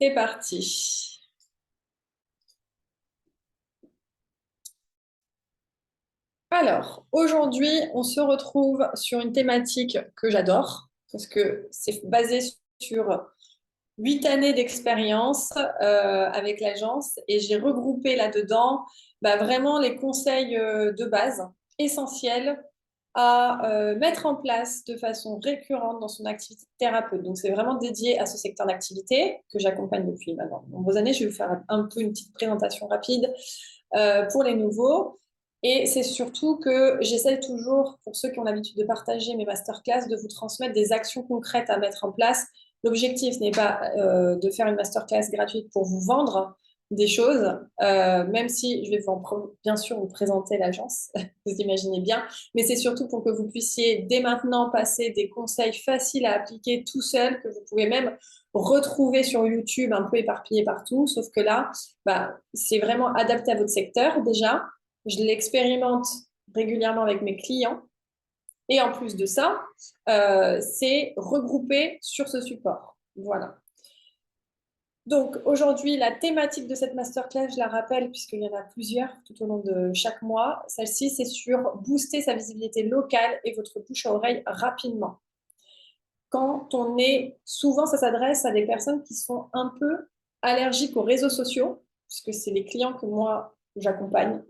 C'est parti. Alors, aujourd'hui, on se retrouve sur une thématique que j'adore, parce que c'est basé sur 8 années d'expérience avec l'agence, et j'ai regroupé là-dedans vraiment les conseils de base essentiels à mettre en place de façon récurrente dans son activité de thérapeute. Donc, c'est vraiment dédié à ce secteur d'activité que j'accompagne depuis maintenant de nombreuses années. Je vais vous faire un peu une petite présentation rapide pour les nouveaux. Et c'est surtout que j'essaie toujours, pour ceux qui ont l'habitude de partager mes masterclass, de vous transmettre des actions concrètes à mettre en place. L'objectif n'est pas de faire une masterclass gratuite pour vous vendre des choses, même si je vais bien sûr vous présenter l'agence, vous imaginez bien, mais c'est surtout pour que vous puissiez dès maintenant passer des conseils faciles à appliquer tout seul, que vous pouvez même retrouver sur YouTube un peu éparpillés partout, sauf que là, c'est vraiment adapté à votre secteur déjà. Je l'expérimente régulièrement avec mes clients. Et en plus de ça, c'est regroupé sur ce support. Voilà. Donc aujourd'hui, la thématique de cette masterclass, je la rappelle, puisqu'il y en a plusieurs tout au long de chaque mois. Celle-ci, c'est sur booster sa visibilité locale et votre bouche à oreille rapidement. Quand on est, souvent, ça s'adresse à des personnes qui sont un peu allergiques aux réseaux sociaux, puisque c'est les clients que moi, j'accompagne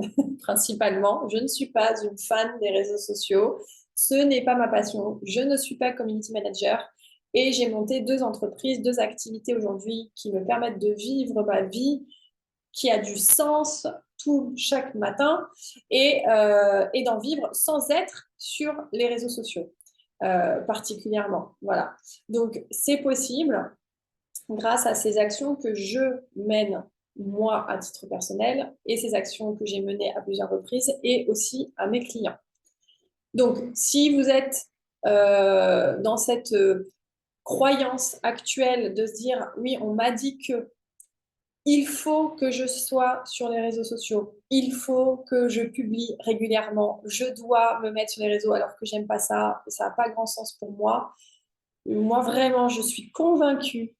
principalement. Je ne suis pas une fan des réseaux sociaux. Ce n'est pas ma passion. Je ne suis pas community manager. Et j'ai monté 2 entreprises, 2 activités aujourd'hui qui me permettent de vivre ma vie qui a du sens chaque matin et d'en vivre sans être sur les réseaux sociaux particulièrement. Voilà. Donc, c'est possible grâce à ces actions que je mène moi à titre personnel et ces actions que j'ai menées à plusieurs reprises et aussi à mes clients. Donc, si vous êtes dans cette croyance actuelle de se dire oui, on m'a dit que il faut que je sois sur les réseaux sociaux, il faut que je publie régulièrement, je dois me mettre sur les réseaux alors que j'aime pas ça, ça n'a pas grand sens pour moi. Moi, vraiment, je suis convaincue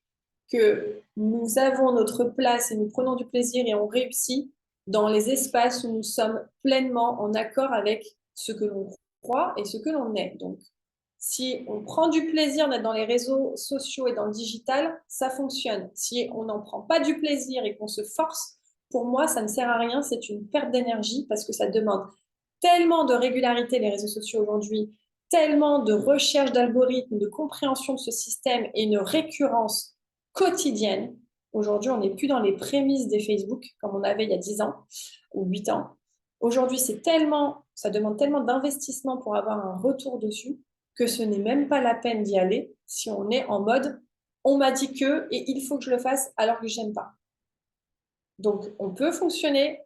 que nous avons notre place et nous prenons du plaisir et on réussit dans les espaces où nous sommes pleinement en accord avec ce que l'on croit et ce que l'on est. Donc, si on prend du plaisir d'être dans les réseaux sociaux et dans le digital, ça fonctionne. Si on n'en prend pas du plaisir et qu'on se force, pour moi, ça ne sert à rien, c'est une perte d'énergie parce que ça demande tellement de régularité, les réseaux sociaux aujourd'hui, tellement de recherche d'algorithmes, de compréhension de ce système et une récurrence quotidienne. Aujourd'hui, on n'est plus dans les prémices des Facebook comme on avait il y a 10 ans ou 8 ans. Aujourd'hui, ça demande tellement d'investissement pour avoir un retour dessus que ce n'est même pas la peine d'y aller si on est en mode on m'a dit que et il faut que je le fasse alors que j'aime pas. Donc, on peut fonctionner,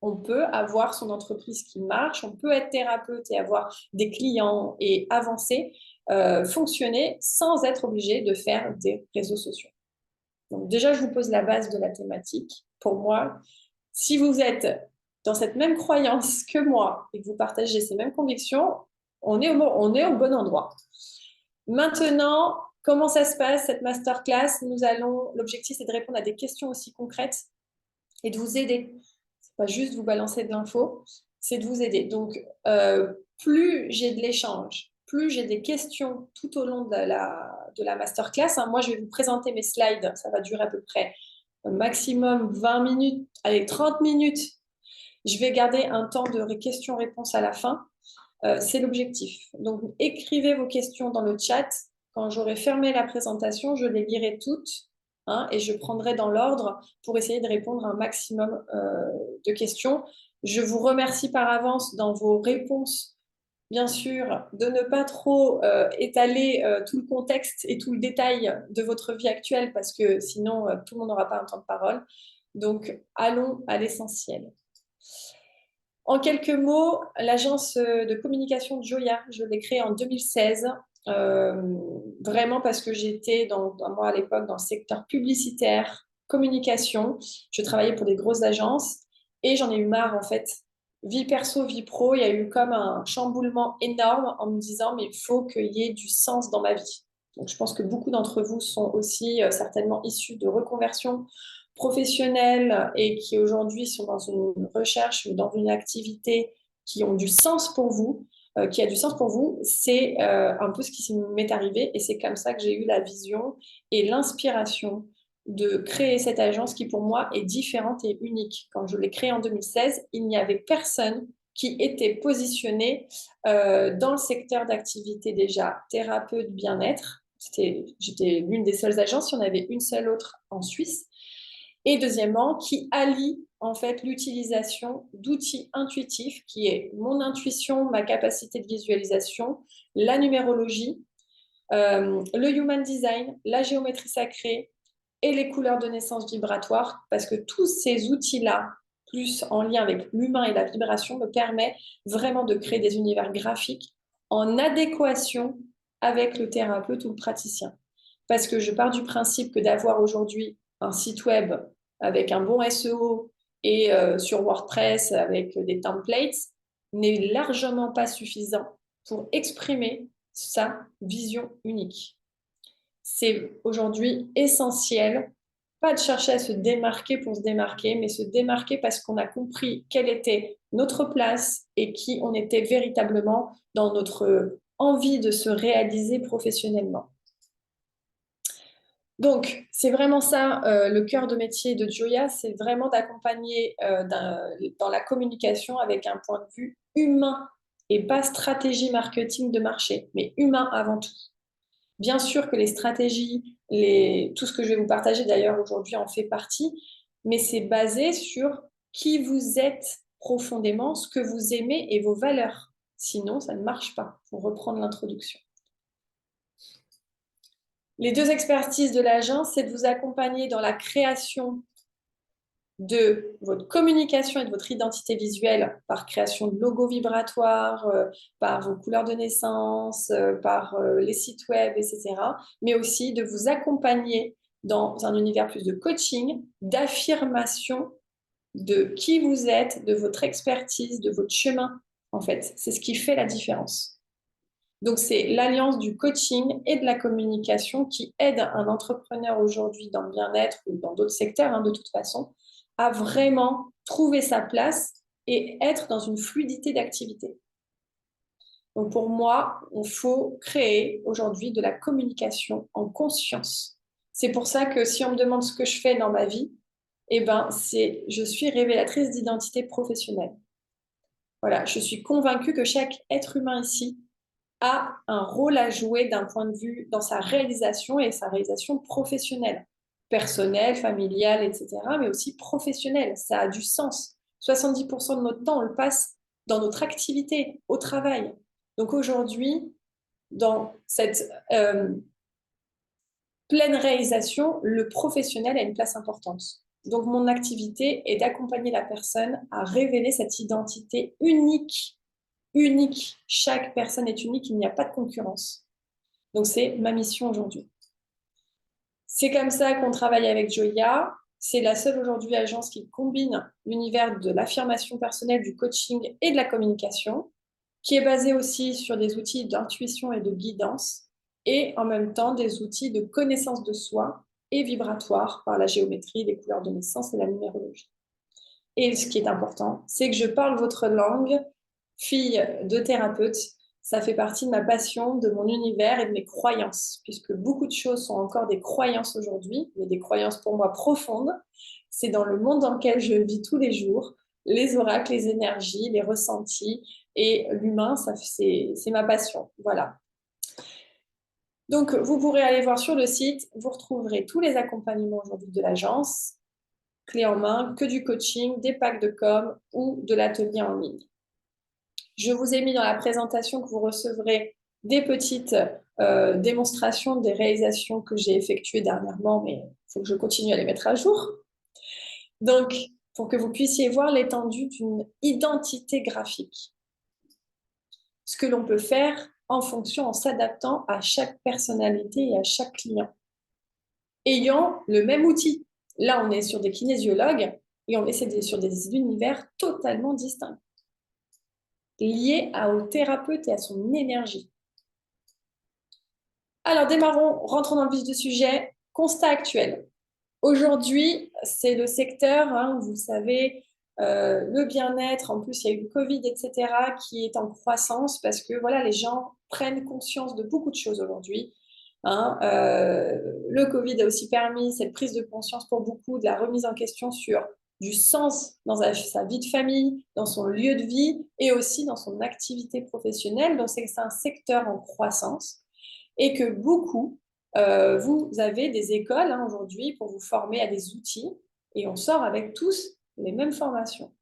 on peut avoir son entreprise qui marche, on peut être thérapeute et avoir des clients et avancer, fonctionner sans être obligé de faire des réseaux sociaux. Donc déjà, je vous pose la base de la thématique. Pour moi, si vous êtes dans cette même croyance que moi et que vous partagez ces mêmes convictions, on est au bon endroit. Maintenant, comment ça se passe, cette masterclass? L'objectif, c'est de répondre à des questions aussi concrètes et de vous aider. C'est pas juste vous balancer de l'info, c'est de vous aider. Donc, plus j'ai de l'échange, plus j'ai des questions tout au long de la masterclass. Moi, je vais vous présenter mes slides. Ça va durer à peu près un maximum 20 minutes, allez, 30 minutes. Je vais garder un temps de questions-réponses à la fin. C'est l'objectif. Donc, écrivez vos questions dans le chat. Quand j'aurai fermé la présentation, je les lirai toutes et je prendrai dans l'ordre pour essayer de répondre à un maximum de questions. Je vous remercie par avance dans vos réponses, bien sûr, de ne pas trop étaler tout le contexte et tout le détail de votre vie actuelle parce que sinon, tout le monde n'aura pas un temps de parole. Donc, allons à l'essentiel. En quelques mots, l'agence de communication de Joya, je l'ai créée en 2016, vraiment parce que j'étais moi à l'époque dans le secteur publicitaire, communication. Je travaillais pour des grosses agences et j'en ai eu marre en fait. Vie perso, vie pro, il y a eu comme un chamboulement énorme en me disant mais il faut qu'il y ait du sens dans ma vie. Donc, je pense que beaucoup d'entre vous sont aussi certainement issus de reconversion professionnelle et qui aujourd'hui sont dans une recherche ou dans une activité qui ont du sens pour vous, qui a du sens pour vous. C'est un peu ce qui m'est arrivé et c'est comme ça que j'ai eu la vision et l'inspiration de créer cette agence qui pour moi est différente et unique. Quand je l'ai créée en 2016, il n'y avait personne qui était positionné dans le secteur d'activité déjà thérapeute bien-être. J'étais l'une des seules agences, il y en avait une seule autre en Suisse. Et deuxièmement, qui allie en fait l'utilisation d'outils intuitifs, qui est mon intuition, ma capacité de visualisation, la numérologie, le human design, la géométrie sacrée et les couleurs de naissance vibratoires, parce que tous ces outils-là, plus en lien avec l'humain et la vibration, me permettent vraiment de créer des univers graphiques en adéquation avec le thérapeute ou le praticien. Parce que je pars du principe que d'avoir aujourd'hui un site web avec un bon SEO et sur WordPress avec des templates n'est largement pas suffisant pour exprimer sa vision unique. C'est aujourd'hui essentiel, pas de chercher à se démarquer pour se démarquer, mais se démarquer parce qu'on a compris quelle était notre place et qui on était véritablement dans notre envie de se réaliser professionnellement. Donc, c'est vraiment ça, le cœur de métier de Joya, c'est vraiment d'accompagner dans la communication avec un point de vue humain et pas stratégie marketing de marché, mais humain avant tout. Bien sûr que les stratégies, tout ce que je vais vous partager d'ailleurs aujourd'hui en fait partie, mais c'est basé sur qui vous êtes profondément, ce que vous aimez et vos valeurs. Sinon, ça ne marche pas, pour reprendre l'introduction. Les deux expertises de l'agence, c'est de vous accompagner dans la création de votre communication et de votre identité visuelle par création de logos vibratoires, par vos couleurs de naissance, par les sites web, etc. Mais aussi de vous accompagner dans un univers plus de coaching, d'affirmation de qui vous êtes, de votre expertise, de votre chemin, en fait. C'est ce qui fait la différence. Donc, c'est l'alliance du coaching et de la communication qui aide un entrepreneur aujourd'hui dans le bien-être ou dans d'autres secteurs, de toute façon, à vraiment trouver sa place et être dans une fluidité d'activité. Donc, pour moi, il faut créer aujourd'hui de la communication en conscience. C'est pour ça que si on me demande ce que je fais dans ma vie, je suis révélatrice d'identité professionnelle. Voilà, je suis convaincue que chaque être humain ici a un rôle à jouer d'un point de vue dans sa réalisation et sa réalisation professionnelle, personnelle, familiale, etc., mais aussi professionnelle. Ça a du sens. 70% de notre temps, on le passe dans notre activité, au travail. Donc aujourd'hui, dans cette pleine réalisation, le professionnel a une place importante. Donc mon activité est d'accompagner la personne à révéler cette identité unique. Unique. Chaque personne est unique, il n'y a pas de concurrence. Donc, c'est ma mission aujourd'hui. C'est comme ça qu'on travaille avec Joya. C'est la seule aujourd'hui agence qui combine l'univers de l'affirmation personnelle, du coaching et de la communication, qui est basée aussi sur des outils d'intuition et de guidance, et en même temps des outils de connaissance de soi et vibratoire par la géométrie, les couleurs de naissance et la numérologie. Et ce qui est important, c'est que je parle votre langue, fille de thérapeute. Ça fait partie de ma passion, de mon univers et de mes croyances, puisque beaucoup de choses sont encore des croyances aujourd'hui, mais des croyances pour moi profondes. C'est dans le monde dans lequel je vis tous les jours, les oracles, les énergies, les ressentis et l'humain, c'est ma passion. Voilà. Donc, vous pourrez aller voir sur le site, vous retrouverez tous les accompagnements aujourd'hui de l'agence, clé en main, que du coaching, des packs de com ou de l'atelier en ligne. Je vous ai mis dans la présentation que vous recevrez des petites démonstrations des réalisations que j'ai effectuées dernièrement, mais il faut que je continue à les mettre à jour. Donc, pour que vous puissiez voir l'étendue d'une identité graphique. Ce que l'on peut faire en fonction, en s'adaptant à chaque personnalité et à chaque client. Ayant le même outil. Là, on est sur des kinésiologues et on est sur des univers totalement distincts, liés au thérapeute et à son énergie. Alors, démarrons, rentrons dans le vif du sujet. Constat actuel. Aujourd'hui, c'est le secteur, hein, vous le savez, le bien-être, en plus il y a eu le Covid, etc., qui est en croissance parce que voilà, les gens prennent conscience de beaucoup de choses aujourd'hui. Hein. Le Covid a aussi permis cette prise de conscience pour beaucoup de la remise en question sur du sens dans sa vie de famille, dans son lieu de vie et aussi dans son activité professionnelle. Donc c'est un secteur en croissance et que beaucoup vous avez des écoles hein, aujourd'hui pour vous former à des outils et on sort avec tous les mêmes formations.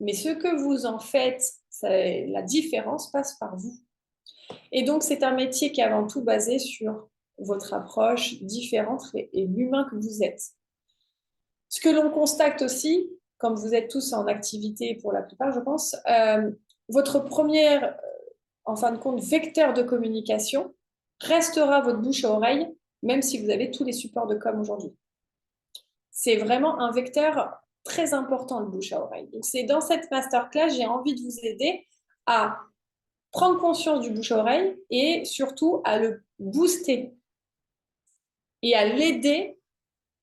Mais ce que vous en faites, la différence passe par vous. Et donc, c'est un métier qui est avant tout basé sur votre approche différente et l'humain que vous êtes. Ce que l'on constate aussi, comme vous êtes tous en activité pour la plupart, je pense, votre première, en fin de compte, vecteur de communication restera votre bouche à oreille, même si vous avez tous les supports de com aujourd'hui. C'est vraiment un vecteur très important, le bouche à oreille. Donc, c'est dans cette masterclass, j'ai envie de vous aider à prendre conscience du bouche à oreille et surtout à le booster et à l'aider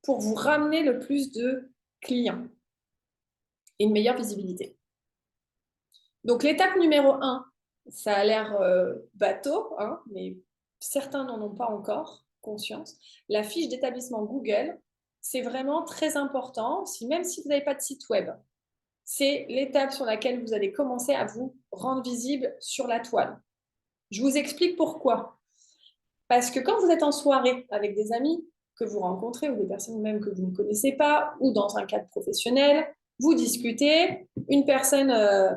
pour vous ramener le plus de clients et une meilleure visibilité. Donc, l'étape numéro 1, ça a l'air bateau, hein, mais certains n'en ont pas encore conscience. La fiche d'établissement Google, c'est vraiment très important, même si vous n'avez pas de site web. C'est l'étape sur laquelle vous allez commencer à vous rendre visible sur la toile. Je vous explique pourquoi. Parce que quand vous êtes en soirée avec des amis que vous rencontrez ou des personnes même que vous ne connaissez pas ou dans un cadre professionnel, vous discutez, une personne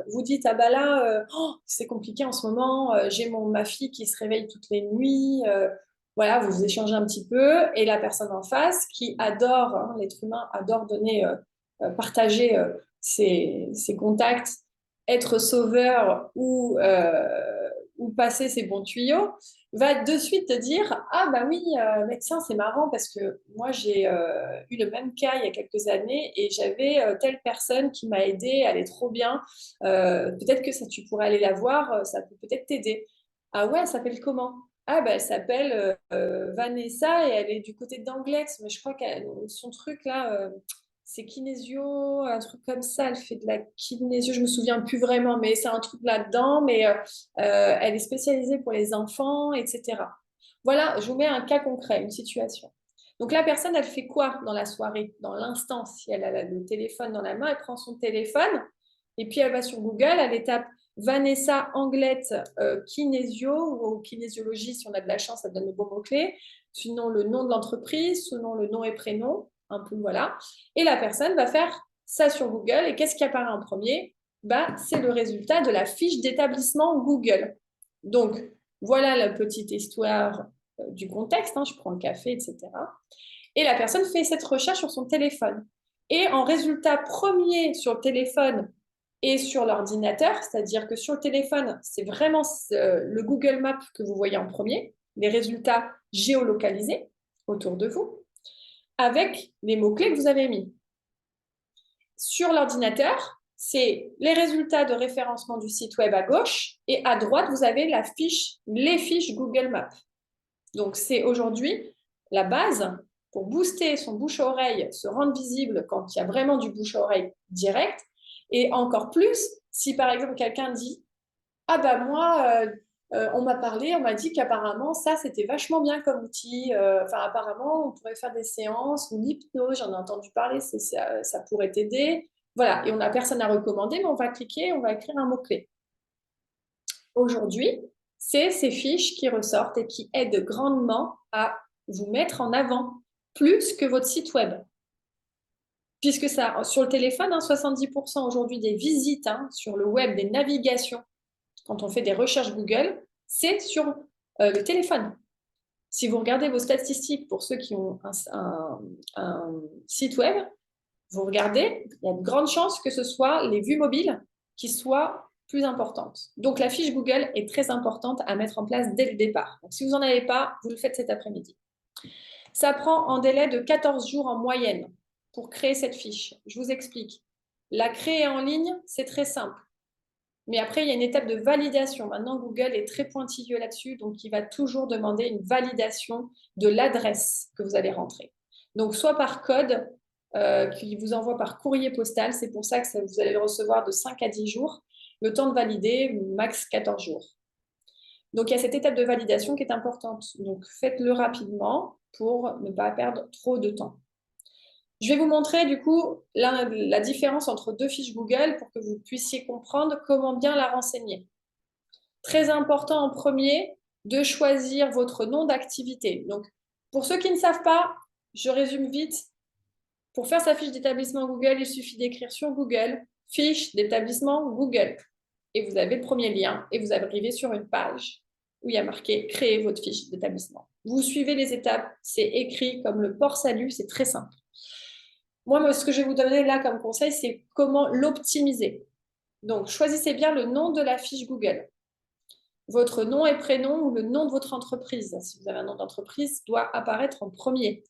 vous dit ah bah là oh, c'est compliqué en ce moment, j'ai ma fille qui se réveille toutes les nuits, voilà, vous échangez un petit peu et la personne en face qui adore, hein, l'être humain adore donner, partager ses contacts, être sauveur ou passer ses bons tuyaux, va de suite te dire ah bah oui médecin c'est marrant parce que moi j'ai eu le même cas il y a quelques années et j'avais telle personne qui m'a aidé, elle est trop bien, peut-être que ça tu pourrais aller la voir, ça peut peut-être t'aider. Ah ouais, elle s'appelle comment? Ah bah elle s'appelle Vanessa et elle est du côté d'Angleterre, mais je crois que son truc là c'est kinésio, un truc comme ça, elle fait de la kinésio, je me souviens plus vraiment, mais c'est un truc là-dedans, mais elle est spécialisée pour les enfants, etc. Voilà, je vous mets un cas concret, une situation. Donc la personne, elle fait quoi dans la soirée, dans l'instant, si elle a le téléphone dans la main, elle prend son téléphone et puis elle va sur Google, elle tape Vanessa Anglette kinésio ou kinésiologie, si on a de la chance, ça donne le bon mot-clé, sinon le nom de l'entreprise, sinon le nom et prénom, un peu voilà. Et la personne va faire ça sur Google et qu'est-ce qui apparaît en premier? Bah, c'est le résultat de la fiche d'établissement Google. Donc, voilà la petite histoire du contexte, hein, je prends le café, etc. Et la personne fait cette recherche sur son téléphone. Et en résultat premier sur le téléphone et sur l'ordinateur, c'est-à-dire que sur le téléphone, c'est vraiment le Google Maps que vous voyez en premier, les résultats géolocalisés autour de vous, avec les mots-clés que vous avez mis. Sur l'ordinateur, c'est les résultats de référencement du site web à gauche et à droite, vous avez les fiches Google Maps. Donc, c'est aujourd'hui la base pour booster son bouche-oreille, se rendre visible quand il y a vraiment du bouche-oreille direct. Et encore plus, si par exemple quelqu'un dit « Ah bah moi, on m'a parlé, on m'a dit qu'apparemment ça c'était vachement bien comme outil, enfin apparemment on pourrait faire des séances ou l'hypnose, j'en ai entendu parler, ça pourrait t'aider. » Voilà, et on n'a personne à recommander, mais on va cliquer, on va écrire un mot-clé. Aujourd'hui, c'est ces fiches qui ressortent et qui aident grandement à vous mettre en avant, plus que votre site web. Puisque ça, sur le téléphone, hein, 70% aujourd'hui des visites hein, sur le web, des navigations, quand on fait des recherches Google, c'est sur le téléphone. Si vous regardez vos statistiques pour ceux qui ont un site web, vous regardez, il y a de grandes chances que ce soit les vues mobiles qui soient plus importantes. Donc, la fiche Google est très importante à mettre en place dès le départ. Donc, si vous n'en avez pas, vous le faites cet après-midi. Ça prend en délai de 14 jours en moyenne pour créer cette fiche. Je vous explique. La créer en ligne, c'est très simple. Mais après, il y a une étape de validation. Maintenant, Google est très pointilleux là-dessus, donc il va toujours demander une validation de l'adresse que vous allez rentrer. Donc, soit par code qu'il vous envoie par courrier postal, c'est pour ça que vous allez le recevoir de 5 à 10 jours, le temps de valider, max 14 jours. Donc, il y a cette étape de validation qui est importante. Donc, faites-le rapidement pour ne pas perdre trop de temps. Je vais vous montrer du coup la différence entre deux fiches Google pour que vous puissiez comprendre comment bien la renseigner. Très important en premier de choisir votre nom d'activité. Donc, pour ceux qui ne savent pas, je résume vite. Pour faire sa fiche d'établissement Google, il suffit d'écrire sur Google fiche d'établissement Google. Et vous avez le premier lien et vous arrivez sur une page où il y a marqué créer votre fiche d'établissement. Vous suivez les étapes, c'est écrit comme le port salut, c'est très simple. Moi, ce que je vais vous donner là comme conseil, c'est comment l'optimiser. Donc, choisissez bien le nom de la fiche Google. Votre nom et prénom ou le nom de votre entreprise, si vous avez un nom d'entreprise, doit apparaître en premier.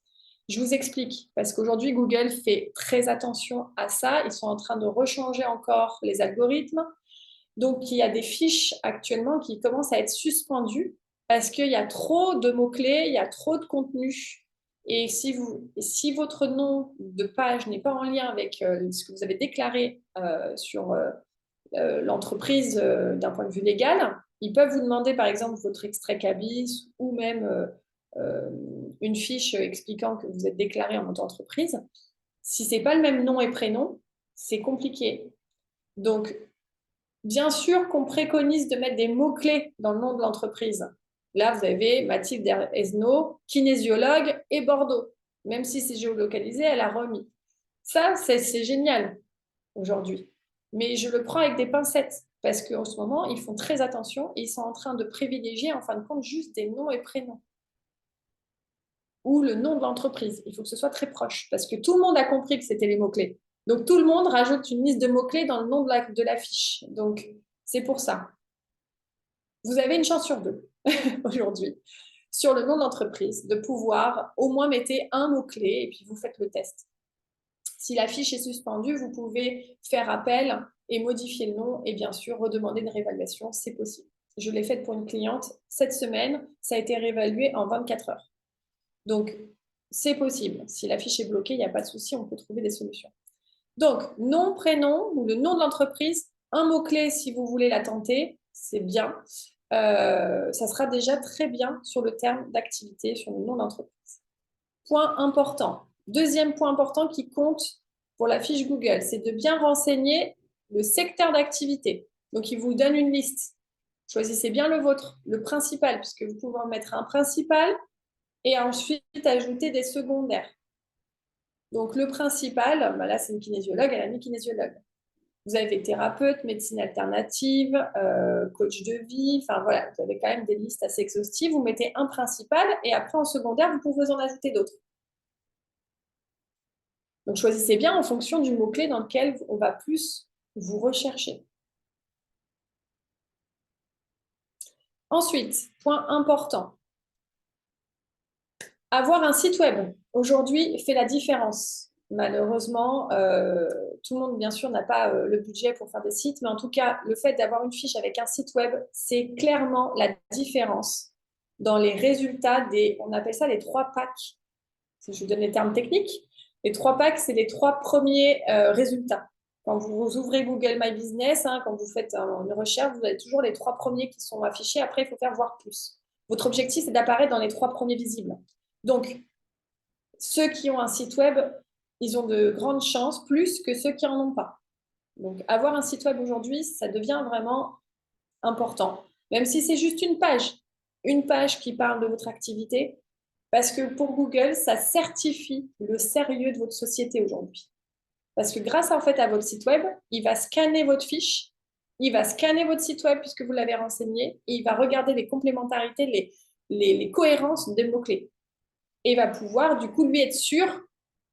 Je vous explique, parce qu'aujourd'hui, Google fait très attention à ça. Ils sont en train de rechanger encore les algorithmes. Donc, il y a des fiches actuellement qui commencent à être suspendues parce qu'il y a trop de mots-clés, il y a trop de contenu. Et si votre nom de page n'est pas en lien avec ce que vous avez déclaré sur l'entreprise d'un point de vue légal, ils peuvent vous demander par exemple votre extrait CABIS ou même une fiche expliquant que vous êtes déclaré en auto-entreprise. Si ce n'est pas le même nom et prénom, c'est compliqué. Donc, bien sûr qu'on préconise de mettre des mots-clés dans le nom de l'entreprise. Là, vous avez Mathilde Esnault, kinésiologue et Bordeaux. Même si c'est géolocalisé, elle a remis. Ça, c'est génial aujourd'hui. Mais je le prends avec des pincettes parce qu'en ce moment, ils font très attention et ils sont en train de privilégier, en fin de compte, juste des noms et prénoms ou le nom de l'entreprise. Il faut que ce soit très proche parce que tout le monde a compris que c'était les mots-clés. Donc, tout le monde rajoute une liste de mots-clés dans le nom de la fiche. Donc, c'est pour ça. Vous avez une chance sur deux aujourd'hui sur le nom d'entreprise de pouvoir au moins mettre un mot-clé et puis vous faites le test. Si la fiche est suspendue, vous pouvez faire appel et modifier le nom et bien sûr redemander une réévaluation, c'est possible. Je l'ai faite pour une cliente cette semaine, ça a été réévalué en 24 heures. Donc, c'est possible. Si la fiche est bloquée, il n'y a pas de souci, on peut trouver des solutions. Donc, nom, prénom ou le nom de l'entreprise, un mot-clé si vous voulez la tenter, c'est bien. Ça sera déjà très bien sur le terme d'activité, sur le nom d'entreprise. Point important. Deuxième point important qui compte pour la fiche Google, c'est de bien renseigner le secteur d'activité. Donc, il vous donne une liste. Choisissez bien le vôtre, le principal, puisque vous pouvez en mettre un principal et ensuite ajouter des secondaires. Donc, le principal, là, c'est une kinésiologue, elle a mis kinésiologue. Vous avez thérapeute, médecine alternative, coach de vie, enfin voilà, vous avez quand même des listes assez exhaustives. Vous mettez un principal et après en secondaire, vous pouvez en ajouter d'autres. Donc choisissez bien en fonction du mot-clé dans lequel on va plus vous rechercher. Ensuite, point important, avoir un site web aujourd'hui fait la différence. Malheureusement, tout le monde, bien sûr, n'a pas le budget pour faire des sites, mais en tout cas, le fait d'avoir une fiche avec un site web, c'est clairement la différence dans les résultats on appelle ça les 3 packs. Si je vous donne les termes techniques, les 3 packs, c'est les 3 premiers résultats. Quand vous ouvrez Google My Business, quand vous faites une recherche, vous avez toujours les 3 premiers qui sont affichés. Après, il faut faire voir plus. Votre objectif, c'est d'apparaître dans les 3 premiers visibles. Donc, ceux qui ont un site web, ils ont de grandes chances, plus que ceux qui n'en ont pas. Donc, avoir un site web aujourd'hui, ça devient vraiment important. Même si c'est juste une page qui parle de votre activité, parce que pour Google, ça certifie le sérieux de votre société aujourd'hui. Parce que grâce en fait à votre site web, il va scanner votre fiche, il va scanner votre site web puisque vous l'avez renseigné, et il va regarder les complémentarités, les cohérences des mots-clés. Et il va pouvoir du coup lui être sûr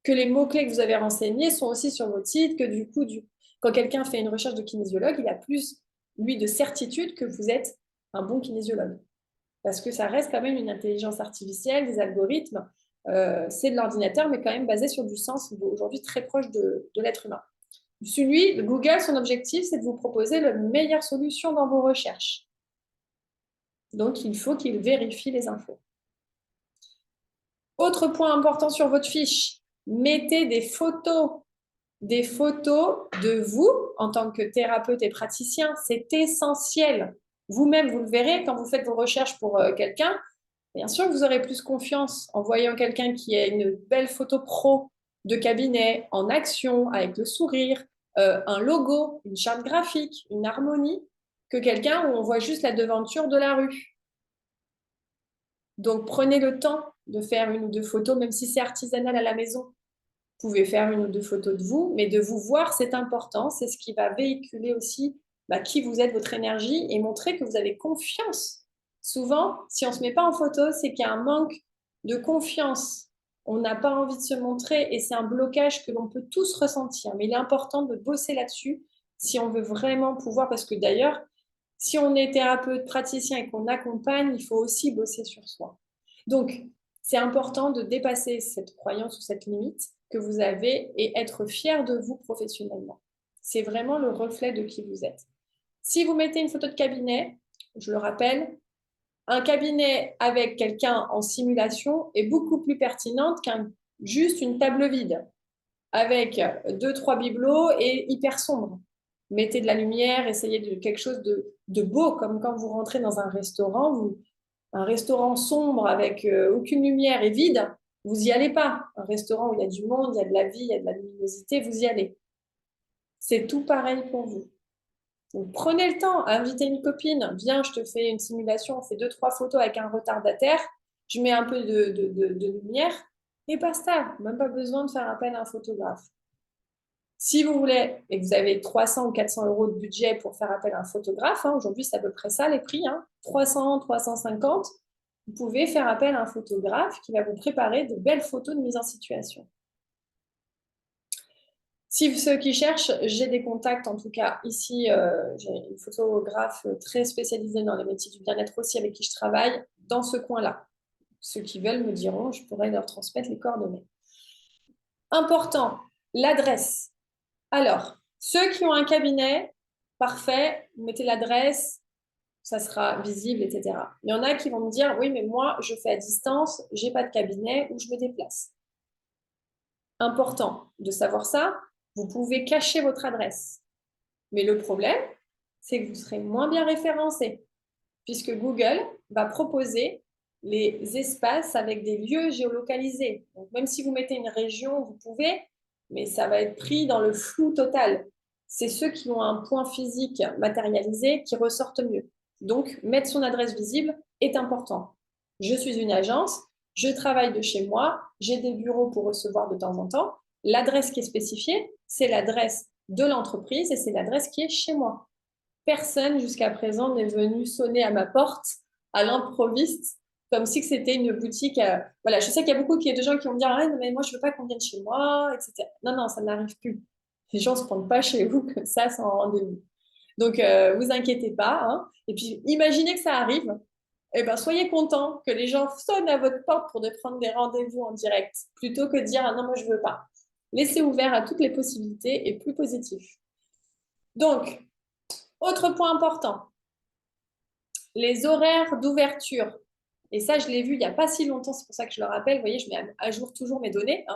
que les mots-clés que vous avez renseignés sont aussi sur votre site, que du coup, quand quelqu'un fait une recherche de kinésiologue, il a plus, lui, de certitude que vous êtes un bon kinésiologue. Parce que ça reste quand même une intelligence artificielle, des algorithmes. C'est de l'ordinateur, mais quand même basé sur du sens aujourd'hui très proche de l'être humain. Google, son objectif, c'est de vous proposer la meilleure solution dans vos recherches. Donc, il faut qu'il vérifie les infos. Autre point important sur votre fiche, mettez des photos de vous en tant que thérapeute et praticien. C'est essentiel. Vous-même, vous le verrez quand vous faites vos recherches pour quelqu'un. Bien sûr que vous aurez plus confiance en voyant quelqu'un qui a une belle photo pro de cabinet en action, avec le sourire, un logo, une charte graphique, une harmonie, que quelqu'un où on voit juste la devanture de la rue. Donc, prenez le temps de faire une ou deux photos, même si c'est artisanal à la maison. Vous pouvez faire une ou deux photos de vous, mais de vous voir, c'est important. C'est ce qui va véhiculer aussi qui vous êtes, votre énergie, et montrer que vous avez confiance. Souvent, si on ne se met pas en photo, c'est qu'il y a un manque de confiance. On n'a pas envie de se montrer et c'est un blocage que l'on peut tous ressentir. Mais il est important de bosser là-dessus si on veut vraiment pouvoir, parce que d'ailleurs, si on est thérapeute, praticien et qu'on accompagne, il faut aussi bosser sur soi. Donc, c'est important de dépasser cette croyance ou cette limite que vous avez et être fier de vous professionnellement. C'est vraiment le reflet de qui vous êtes. Si vous mettez une photo de cabinet, je le rappelle, un cabinet avec quelqu'un en simulation est beaucoup plus pertinente qu'un juste une table vide avec deux, trois bibelots et hyper sombre. Mettez de la lumière, essayez de quelque chose de beau, comme quand vous rentrez dans un restaurant, un restaurant sombre avec aucune lumière et vide, vous n'y allez pas. Un restaurant où il y a du monde, il y a de la vie, il y a de la luminosité, vous y allez. C'est tout pareil pour vous. Donc, prenez le temps, invitez une copine, viens, je te fais une simulation, on fait deux, trois photos avec un retardataire, je mets un peu de lumière, et basta, même pas besoin de faire appel à un photographe. Si vous voulez et que vous avez 300 ou 400 euros de budget pour faire appel à un photographe, aujourd'hui c'est à peu près ça les prix, 300, 350, vous pouvez faire appel à un photographe qui va vous préparer de belles photos de mise en situation. Si ceux qui cherchent, j'ai des contacts, en tout cas ici, j'ai une photographe très spécialisée dans les métiers du bien-être aussi avec qui je travaille dans ce coin-là. Ceux qui veulent me diront, je pourrais leur transmettre les coordonnées. Important, l'adresse. Alors, ceux qui ont un cabinet, parfait, vous mettez l'adresse, ça sera visible, etc. Il y en a qui vont me dire, oui, mais moi, je fais à distance, j'ai pas de cabinet où je me déplace. Important de savoir ça, vous pouvez cacher votre adresse. Mais le problème, c'est que vous serez moins bien référencé, puisque Google va proposer les espaces avec des lieux géolocalisés. Donc, même si vous mettez une région, vous pouvez, mais ça va être pris dans le flou total. C'est ceux qui ont un point physique matérialisé qui ressortent mieux. Donc, mettre son adresse visible est important. Je suis une agence, je travaille de chez moi, j'ai des bureaux pour recevoir de temps en temps. L'adresse qui est spécifiée, c'est l'adresse de l'entreprise et c'est l'adresse qui est chez moi. Personne jusqu'à présent n'est venu sonner à ma porte à l'improviste comme si c'était une boutique. Voilà, je sais qu'il y a beaucoup de gens qui vont me dire ah, non, mais moi je veux pas qu'on vienne chez moi, etc. Non, non, ça n'arrive plus. Les gens ne se prennent pas chez vous comme ça sans rendez-vous. Donc, vous inquiétez pas. Et puis, imaginez que ça arrive. Eh ben, soyez contents que les gens sonnent à votre porte pour de prendre des rendez-vous en direct, plutôt que de dire ah non, moi je veux pas. Laissez ouvert à toutes les possibilités et plus positif. Donc, autre point important, les horaires d'ouverture. Et ça, je l'ai vu il n'y a pas si longtemps, c'est pour ça que je le rappelle. Vous voyez, je mets à jour toujours mes données.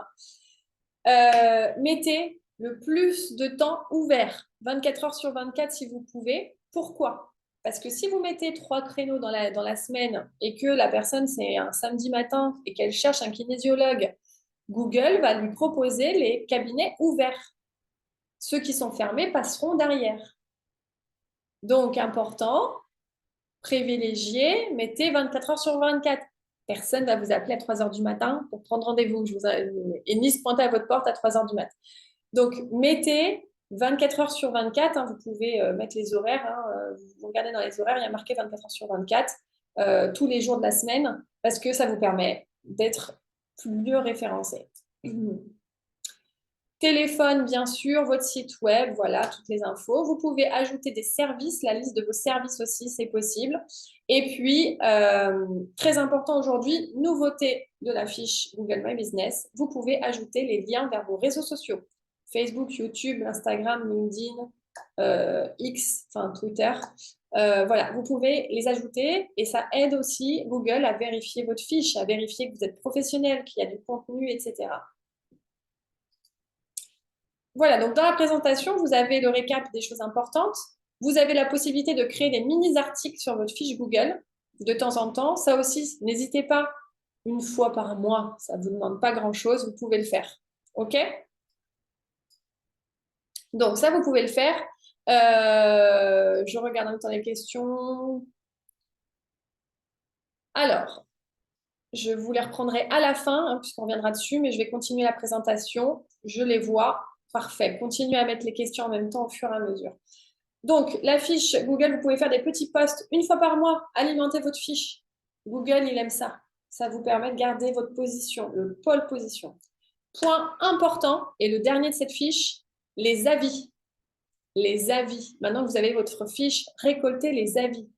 Mettez le plus de temps ouvert, 24 heures sur 24 si vous pouvez. Pourquoi? Parce que si vous mettez 3 créneaux dans la semaine et que la personne, c'est un samedi matin et qu'elle cherche un kinésiologue, Google va lui proposer les cabinets ouverts. Ceux qui sont fermés passeront derrière. Donc, important, privilégié, mettez 24 heures sur 24. Personne ne va vous appeler à 3 heures du matin pour prendre rendez-vous. Et ni se pointer à votre porte à 3 heures du matin. Donc, mettez 24 heures sur 24. Vous pouvez mettre les horaires. Vous regardez dans les horaires, il y a marqué 24 heures sur 24 tous les jours de la semaine parce que ça vous permet d'être plus mieux référencé. Téléphone, bien sûr, votre site web, voilà, toutes les infos. Vous pouvez ajouter des services, la liste de vos services aussi, c'est possible. Et puis, très important aujourd'hui, nouveauté de la fiche Google My Business, vous pouvez ajouter les liens vers vos réseaux sociaux. Facebook, YouTube, Instagram, LinkedIn, X, enfin Twitter. Voilà, vous pouvez les ajouter et ça aide aussi Google à vérifier votre fiche, à vérifier que vous êtes professionnel, qu'il y a du contenu, etc. Voilà, donc dans la présentation, vous avez le récap des choses importantes. Vous avez la possibilité de créer des mini-articles sur votre fiche Google de temps en temps. Ça aussi, n'hésitez pas, une fois par mois, ça ne vous demande pas grand-chose, vous pouvez le faire. OK? Donc ça, vous pouvez le faire. Je regarde en même temps les questions. Alors, je vous les reprendrai à la fin, hein, puisqu'on reviendra dessus, mais je vais continuer la présentation. Je les vois. Parfait. Continuez à mettre les questions en même temps au fur et à mesure. Donc, la fiche Google, vous pouvez faire des petits posts une fois par mois, alimenter votre fiche. Google, il aime ça. Ça vous permet de garder votre position, le pôle position. Point important, et le dernier de cette fiche, les avis. Les avis. Maintenant que vous avez votre fiche, récoltez les avis.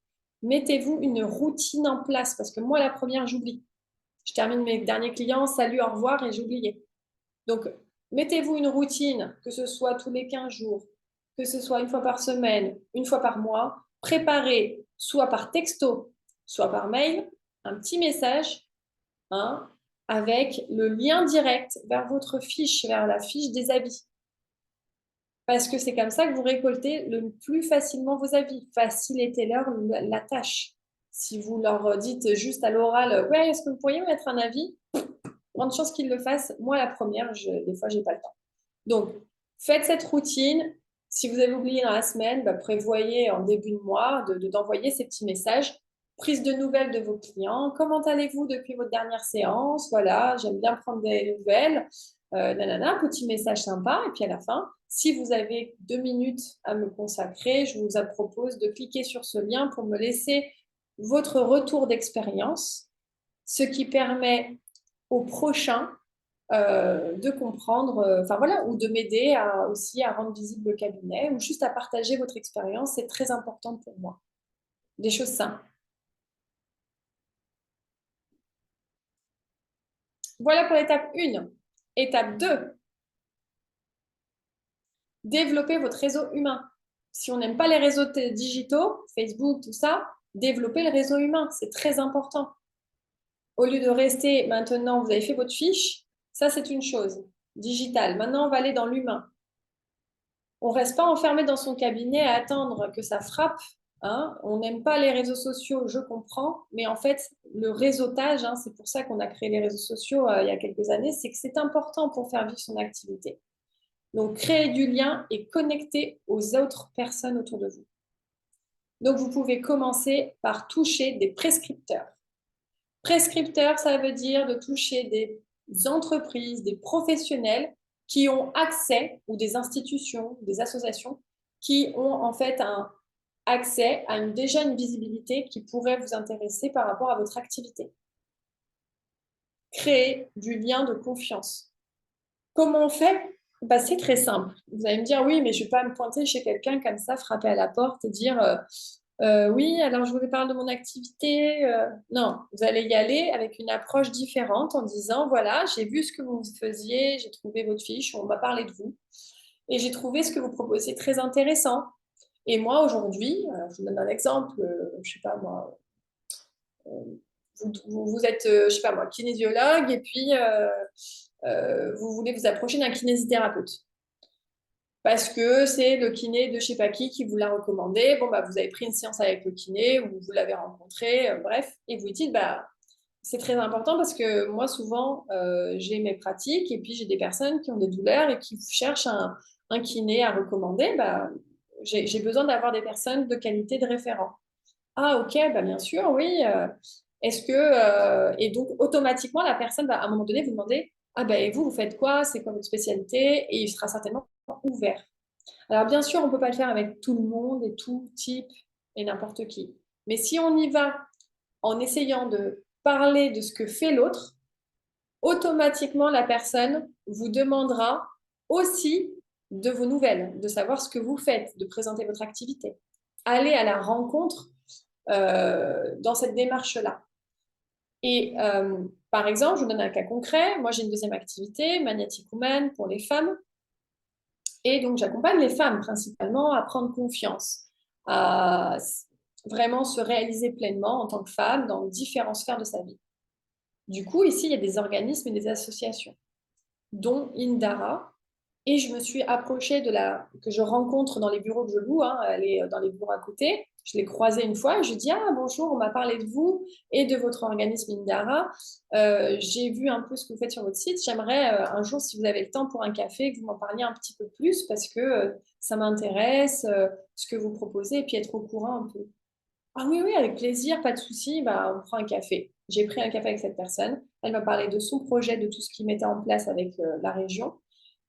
Mettez-vous une routine en place, parce que moi, la première, j'oublie. Je termine mes derniers clients, salut, au revoir, et j'oubliais. Donc, mettez-vous une routine, que ce soit tous les 15 jours, que ce soit une fois par semaine, une fois par mois. Préparez soit par texto, soit par mail, un petit message, hein, avec le lien direct vers votre fiche, vers la fiche des avis. Parce que c'est comme ça que vous récoltez le plus facilement vos avis. Facilitez-leur la tâche. Si vous leur dites juste à l'oral, ouais, est-ce que vous pourriez me mettre un avis? Grande chance qu'ils le fassent. Moi, la première, des fois, j'ai pas le temps. Donc, faites cette routine. Si vous avez oublié dans la semaine, bah, prévoyez en début de mois d'envoyer ces petits messages. Prise de nouvelles de vos clients. Comment allez-vous depuis votre dernière séance? Voilà, j'aime bien prendre des nouvelles. Nanana, petit message sympa. Et puis à la fin, si vous avez 2 minutes à me consacrer, je vous propose de cliquer sur ce lien pour me laisser votre retour d'expérience, ce qui permet au prochain de comprendre, enfin voilà, ou de m'aider aussi à rendre visible le cabinet ou juste à partager votre expérience. C'est très important pour moi. Des choses simples. Voilà pour l'étape 1. Étape 2, développer votre réseau humain. Si on n'aime pas les réseaux digitaux, Facebook, tout ça, développer le réseau humain, c'est très important. Au lieu de rester maintenant, vous avez fait votre fiche, ça c'est une chose, digital. Maintenant, on va aller dans l'humain. On ne reste pas enfermé dans son cabinet à attendre que ça frappe. Hein. On n'aime pas les réseaux sociaux, je comprends, mais en fait, le réseautage, hein, c'est pour ça qu'on a créé les réseaux sociaux il y a quelques années, c'est que c'est important pour faire vivre son activité. Donc, créer du lien et connecter aux autres personnes autour de vous. Donc, vous pouvez commencer par toucher des prescripteurs. Prescripteurs, ça veut dire de toucher des entreprises, des professionnels qui ont accès, ou des institutions, des associations, qui ont en fait un accès à déjà une visibilité qui pourrait vous intéresser par rapport à votre activité. Créer du lien de confiance. Comment on fait? Bah, c'est très simple. Vous allez me dire, oui, mais je ne vais pas me pointer chez quelqu'un comme ça, frapper à la porte et dire, oui, alors je vous parle de mon activité. Non, vous allez y aller avec une approche différente en disant, voilà, j'ai vu ce que vous faisiez, j'ai trouvé votre fiche, on m'a parlé de vous, et j'ai trouvé ce que vous proposez très intéressant. Et moi, aujourd'hui, je vous donne un exemple, je sais pas moi, vous êtes, je sais pas moi, kinésiologue, et puis vous voulez vous approcher d'un kinésithérapeute parce que c'est le kiné de je sais pas qui vous l'a recommandé. Bon, bah, vous avez pris une séance avec le kiné ou vous l'avez rencontré, bref, et vous dites, bah, c'est très important parce que moi, souvent, j'ai mes pratiques et puis j'ai des personnes qui ont des douleurs et qui cherchent un kiné à recommander. Bah, j'ai besoin d'avoir des personnes de qualité de référent. Ah, ok, bah, bien sûr, oui. Est-ce que, et donc, automatiquement, la personne va à un moment donné vous demander, ah, bah, et vous faites quoi? C'est quoi votre spécialité? Et il sera certainement ouvert. Alors, bien sûr, on ne peut pas le faire avec tout le monde et tout type et n'importe qui. Mais si on y va en essayant de parler de ce que fait l'autre, automatiquement, la personne vous demandera aussi de vos nouvelles, de savoir ce que vous faites, de présenter votre activité. Allez à la rencontre dans cette démarche-là. Et par exemple, je vous donne un cas concret. Moi, j'ai une deuxième activité, Magnetic Woman pour les femmes. Et donc, j'accompagne les femmes principalement à prendre confiance, à vraiment se réaliser pleinement en tant que femme dans différentes sphères de sa vie. Du coup, ici, il y a des organismes et des associations, dont Indara. Et je me suis approchée de la que je rencontre dans les bureaux que je loue, hein, elle est dans les bureaux à côté. Je l'ai croisée une fois, je lui ai dit, ah bonjour, on m'a parlé de vous et de votre organisme Indara. J'ai vu un peu ce que vous faites sur votre site. J'aimerais un jour, si vous avez le temps pour un café, que vous m'en parliez un petit peu plus parce que ça m'intéresse, ce que vous proposez, et puis être au courant un peu. Ah oui, oui, avec plaisir, pas de souci, bah, on prend un café. J'ai pris un café avec cette personne. Elle m'a parlé de son projet, de tout ce qu'il mettait en place avec la région.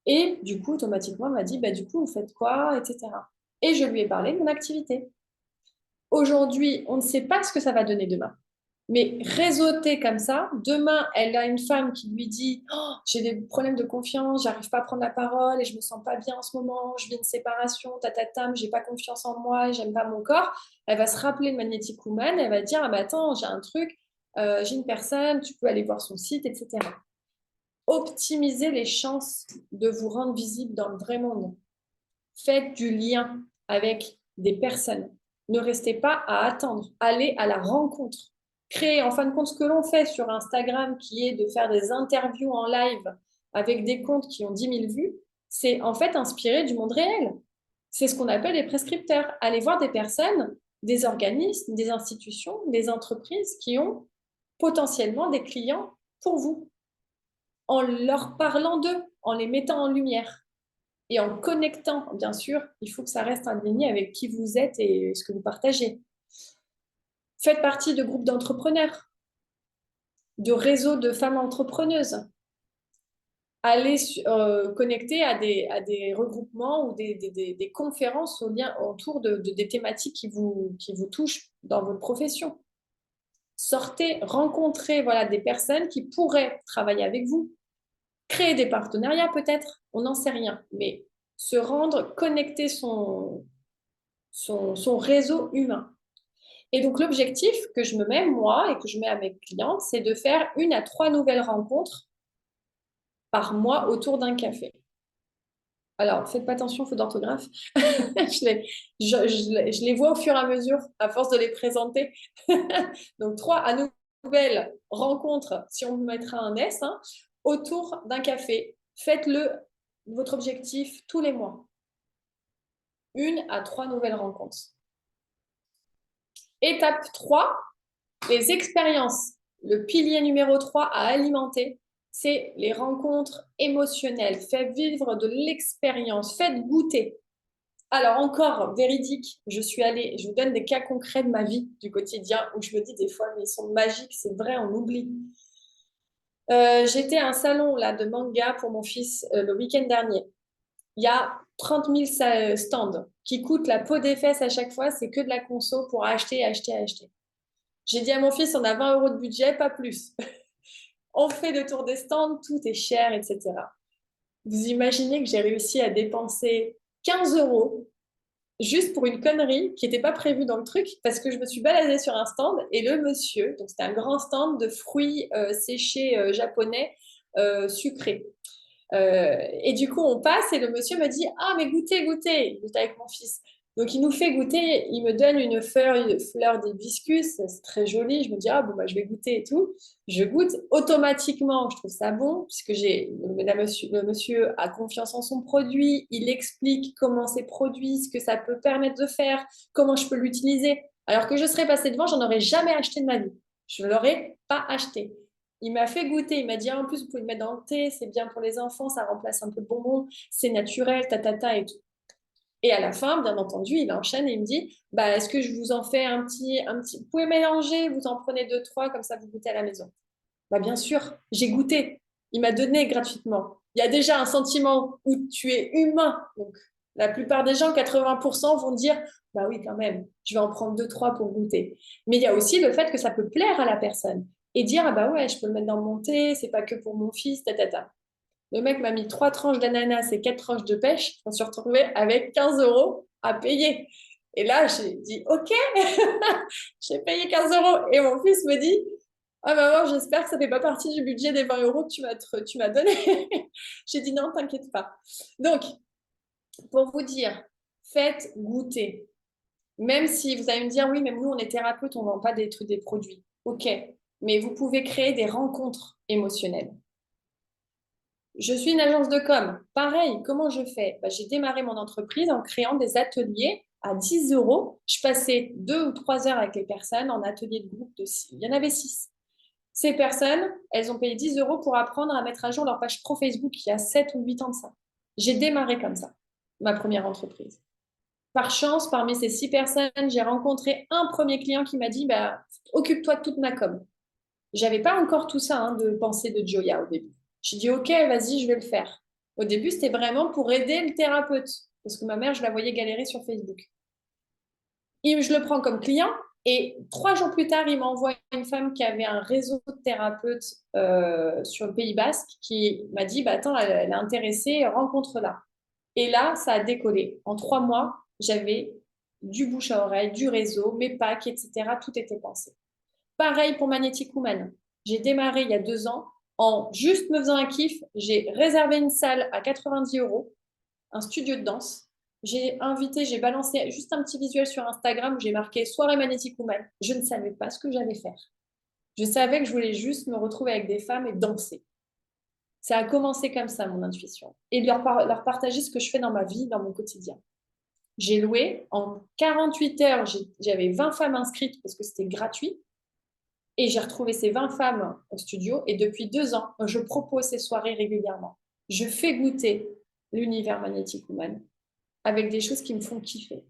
Et du coup, automatiquement, elle m'a dit, bah, du coup, vous faites quoi, etc. Et je lui ai parlé de mon activité. Aujourd'hui, on ne sait pas ce que ça va donner demain. Mais réseauter comme ça, demain, elle a une femme qui lui dit, oh, j'ai des problèmes de confiance, j'arrive pas à prendre la parole et je me sens pas bien en ce moment, je vis une séparation, tatatam, j'ai pas confiance en moi, j'aime pas mon corps. Elle va se rappeler de Magnetic Woman, elle va dire, ah bah attends, j'ai un truc, j'ai une personne, tu peux aller voir son site, etc. Optimisez les chances de vous rendre visible dans le vrai monde. Faites du lien avec des personnes. Ne restez pas à attendre. Allez à la rencontre. Créez en fin de compte ce que l'on fait sur Instagram, qui est de faire des interviews en live avec des comptes qui ont 10 000 vues. C'est en fait inspiré du monde réel. C'est ce qu'on appelle les prescripteurs. Allez voir des personnes, des organismes, des institutions, des entreprises qui ont potentiellement des clients pour vous en leur parlant d'eux, en les mettant en lumière et en connectant, bien sûr. Il faut que ça reste aligné avec qui vous êtes et ce que vous partagez. Faites partie de groupes d'entrepreneurs, de réseaux de femmes entrepreneuses. Allez connecter à des regroupements ou des conférences autour des thématiques qui vous touchent dans votre profession. Sortez, rencontrez voilà, des personnes qui pourraient travailler avec vous. Créer des partenariats peut-être, on n'en sait rien, mais se rendre, connecter son réseau humain. Et donc l'objectif que je me mets, moi, et que je mets à mes clientes, c'est de faire 1 à 3 nouvelles rencontres par mois autour d'un café. Alors, faites pas attention aux fautes d'orthographe. Je les vois au fur et à mesure, à force de les présenter. Donc, 3 nouvelles rencontres, si on vous mettra un S, hein, autour d'un café. Faites-le, votre objectif, tous les mois. 1 à 3 nouvelles rencontres. Étape 3, les expériences. Le pilier numéro 3 à alimenter, c'est les rencontres émotionnelles. Faites vivre de l'expérience, faites goûter. Alors encore, véridique, je vous donne des cas concrets de ma vie, du quotidien, où je me dis des fois, mais ils sont magiques, c'est vrai, on oublie. J'étais à un salon là, de manga pour mon fils le week-end dernier. Il y a 30 000 stands qui coûtent la peau des fesses à chaque fois, c'est que de la conso pour acheter, acheter, acheter. J'ai dit à mon fils, on a 20 euros de budget, pas plus. On fait le tour des stands, tout est cher, etc. Vous imaginez que j'ai réussi à dépenser 15 euros juste pour une connerie qui n'était pas prévue dans le truc, parce que je me suis baladée sur un stand et le monsieur, donc c'était un grand stand de fruits séchés japonais sucrés. Et du coup, on passe et le monsieur me dit, ah, mais goûtez, goûtez. J'étais avec mon fils. Donc, il nous fait goûter. Il me donne une fleur d'hibiscus. C'est très joli. Je me dis, ah, bon, bah, je vais goûter et tout. Je goûte automatiquement. Je trouve ça bon, puisque le monsieur a confiance en son produit. Il explique comment c'est produit, ce que ça peut permettre de faire, comment je peux l'utiliser. Alors que je serais passée devant, j'en aurais jamais acheté de ma vie. Je ne l'aurais pas acheté. Il m'a fait goûter, il m'a dit, ah, en plus, vous pouvez le mettre dans le thé, c'est bien pour les enfants, ça remplace un peu de bonbons, c'est naturel, et tout. Et à la fin, bien entendu, il enchaîne et il me dit, bah, est-ce que je vous en fais vous pouvez mélanger, vous en prenez 2, 3, comme ça vous goûtez à la maison. Bah, bien sûr, j'ai goûté. Il m'a donné gratuitement. Il y a déjà un sentiment où tu es humain. Donc, la plupart des gens, 80%, vont dire, bah oui, quand même, je vais en prendre 2, 3 pour goûter. Mais il y a aussi le fait que ça peut plaire à la personne et dire, ah bah ouais, je peux le mettre dans mon thé, c'est pas que pour mon fils, tatata. Le mec m'a mis 3 tranches d'ananas et 4 tranches de pêche. On s'est retrouvé avec 15 euros à payer. Et là, j'ai dit, OK, j'ai payé 15 euros. Et mon fils me dit, ah maman, j'espère que ça ne fait pas partie du budget des 20 euros que tu m'as donné. J'ai dit non, t'inquiète pas. Donc, Pour vous dire, faites goûter. Même si vous allez me dire, oui, mais nous, on est thérapeute, on ne vend pas des trucs, des produits. OK, mais vous pouvez créer des rencontres émotionnelles. Je suis une agence de com. Pareil, comment je fais? Bah, j'ai démarré mon entreprise en créant des ateliers à 10 euros. Je passais 2 ou 3 heures avec les personnes en atelier de groupe de 6. Il y en avait 6. Ces personnes, elles ont payé 10 euros pour apprendre à mettre à jour leur page pro Facebook il y a 7 ou 8 ans de ça. J'ai démarré comme ça, ma première entreprise. Par chance, parmi ces 6 personnes, j'ai rencontré un premier client qui m'a dit bah, occupe-toi de toute ma com. J'avais pas encore tout ça de pensée de Joya au début. J'ai dit ok, vas-y, je vais le faire. Au début, c'était vraiment pour aider le thérapeute parce que ma mère, je la voyais galérer sur Facebook. Et je le prends comme client et 3 jours plus tard, il m'envoie une femme qui avait un réseau de thérapeutes sur le Pays Basque qui m'a dit bah, attends, elle est intéressée, rencontre-la. Et là, ça a décollé. En 3 mois, j'avais du bouche à oreille, du réseau, mes packs, etc. Tout était pensé. Pareil pour Magnetic Woman. J'ai démarré il y a 2 ans. En juste me faisant un kiff, j'ai réservé une salle à 90 euros, un studio de danse. J'ai balancé juste un petit visuel sur Instagram où j'ai marqué soirée Magnetic Woman. Je ne savais pas ce que j'allais faire. Je savais que je voulais juste me retrouver avec des femmes et danser. Ça a commencé comme ça, mon intuition. Et leur partager ce que je fais dans ma vie, dans mon quotidien. J'ai loué. En 48 heures, j'avais 20 femmes inscrites parce que c'était gratuit. Et j'ai retrouvé ces 20 femmes au studio. Et depuis 2 ans, je propose ces soirées régulièrement. Je fais goûter l'univers Magnetic Woman avec des choses qui me font kiffer.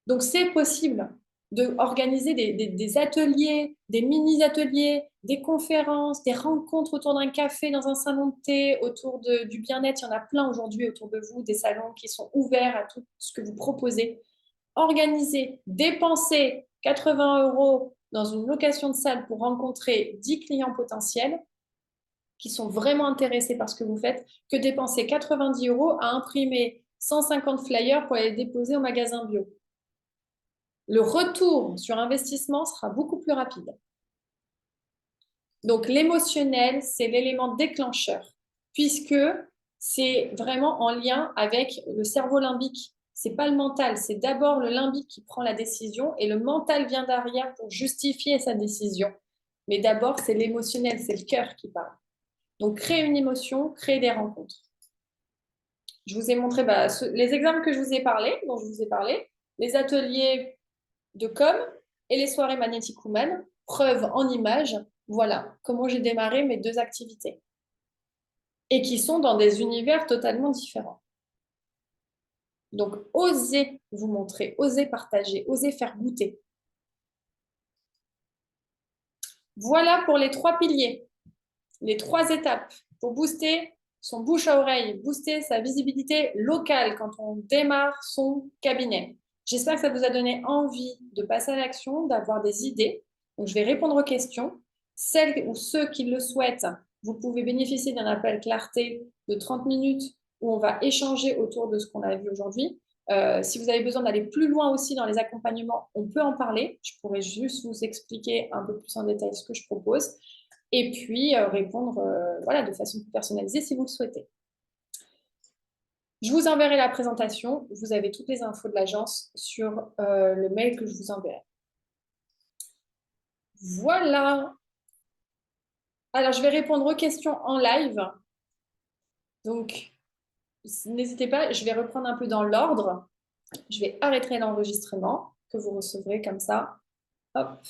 Donc, c'est possible d'organiser des ateliers, des mini-ateliers, des conférences, des rencontres autour d'un café, dans un salon de thé, autour du bien-être. Il y en a plein aujourd'hui autour de vous, des salons qui sont ouverts à tout ce que vous proposez. Organiser, dépenser 80 euros dans une location de salle pour rencontrer 10 clients potentiels qui sont vraiment intéressés par ce que vous faites, que dépenser 90 euros à imprimer 150 flyers pour les déposer au magasin bio. Le retour sur investissement sera beaucoup plus rapide. Donc, l'émotionnel, c'est l'élément déclencheur, puisque c'est vraiment en lien avec le cerveau limbique. Ce n'est pas le mental, c'est d'abord le limbique qui prend la décision et le mental vient derrière pour justifier sa décision. Mais d'abord, c'est l'émotionnel, c'est le cœur qui parle. Donc, créer une émotion, créer des rencontres. Je vous ai montré les exemples que je vous ai parlé, dont je vous ai parlé, les ateliers de com et les soirées Magnetic Woman, preuve en images. Voilà comment j'ai démarré mes 2 activités et qui sont dans des univers totalement différents. Donc, osez vous montrer, osez partager, osez faire goûter. Voilà pour les 3 piliers, les 3 étapes pour booster son bouche à oreille, booster sa visibilité locale quand on démarre son cabinet. J'espère que ça vous a donné envie de passer à l'action, d'avoir des idées. Donc, je vais répondre aux questions. Celles ou ceux qui le souhaitent, vous pouvez bénéficier d'un appel clarté de 30 minutes où on va échanger autour de ce qu'on a vu aujourd'hui. Si vous avez besoin d'aller plus loin aussi dans les accompagnements, on peut en parler. Je pourrais juste vous expliquer un peu plus en détail ce que je propose et puis répondre voilà, de façon plus personnalisée si vous le souhaitez. Je vous enverrai la présentation. Vous avez toutes les infos de l'agence sur le mail que je vous enverrai. Voilà. Alors, je vais répondre aux questions en live. Donc, n'hésitez pas, je vais reprendre un peu dans l'ordre. Je vais arrêter l'enregistrement que vous recevrez comme ça. Hop.